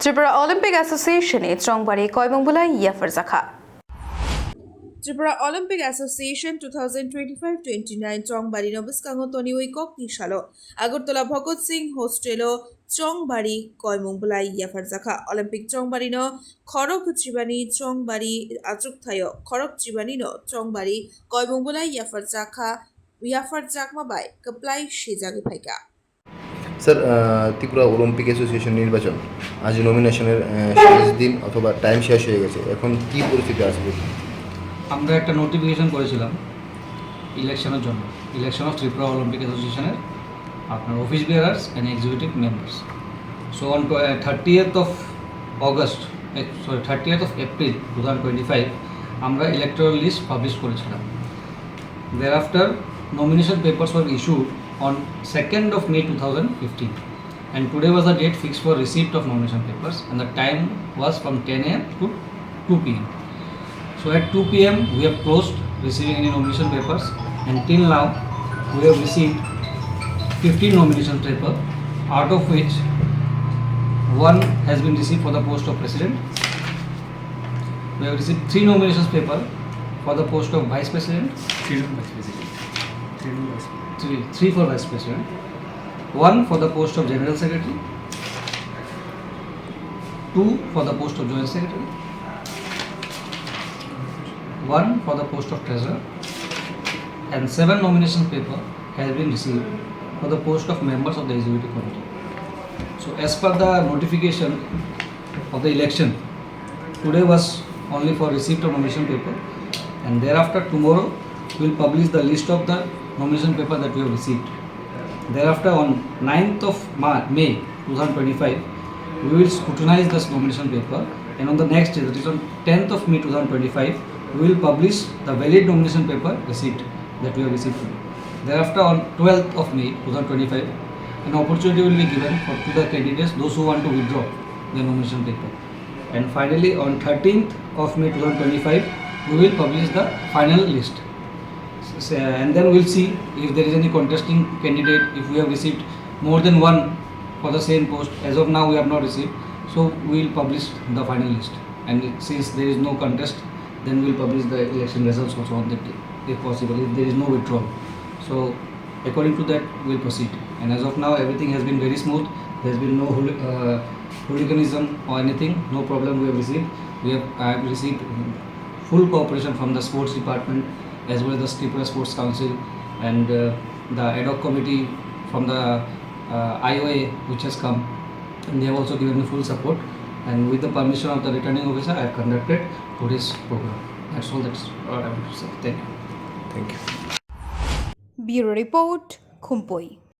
Tripura Olympic Association e Chongbari koimung bulai yafar jakha. Tripura Olympic Association 2025-29 Chongbari Nobiskango Tony Wikok Nishalo Agurtola Bhagat Singh Hostelo Chongbari koimung bulai yafar jakha Olympic Chongbari no Khorok Chibani Chongbari Achuk Thayo Khorok Chibani no Chongbari koimung bulai yafar jakma bai Kaplai Shijagi Paika. Sir Tripura Olympic association নির্বাচন আজ নমিনেশনের শেষ দিন অথবা time শেষ হয়ে গেছে, এখন কি পরিস্থিতি আসবে? আমরা একটা নোটিফিকেশন করেছিলাম ইলেকশনের জন্য, ইলেকশন অফ ত্রিপুরা অলিম্পিক অ্যাসোসিয়েশনের আপনার office bearers and executive members. So on 30th of April 2025 আমরা ইলেকটোরাল লিস্ট পাবলিশ করেছিলাম। Thereafter nomination papers were issued on 2nd of May 2015 and today was the date fixed for receipt of nomination papers and the time was from 10 a.m. to 2 p.m. So at 2 p.m. we have closed receiving any nomination papers, and till now we have received 15 nomination papers, out of which one has been received for the post of president. We have received 3 nomination papers for the post of vice president, 3 for vice president, 1 for the post of general secretary, 2 for the post of joint secretary, 1 for the post of treasurer, and 7 nomination paper has been received for the post of members of the executive committee. So as per the notification of the election, today was only for receipt of nomination paper, and thereafter tomorrow we will publish the list of the nomination paper that we have received. Thereafter on 9th of May 2025 we will scrutinize this nomination paper, and on the next day, that is on 10th of May 2025, we will publish the valid nomination paper receipt that we have received today. Thereafter on 12th of May 2025 an opportunity will be given to the candidates, those who want to withdraw their nomination paper, and finally on 13th of May 2025 we will publish the final list. And then we'll see if there is any contesting candidate, if we have received more than one for the same post. As of now we have not received, so we will publish the final list, and since there is no contest, then we will publish the election results also on that day if possible, if there is no withdrawal. So according to that we will proceed, and as of now everything has been very smooth. There has been no hooliganism or anything, no problem we have received. I have received full cooperation from the sports department as well as the Tripura Sports Council and the ad hoc committee from the IOA which has come, and they have also given me full support, and with the permission of the returning officer I have conducted today's program. That's all I want to say. Thank you. Thank you. Bureau Report, Khumpui.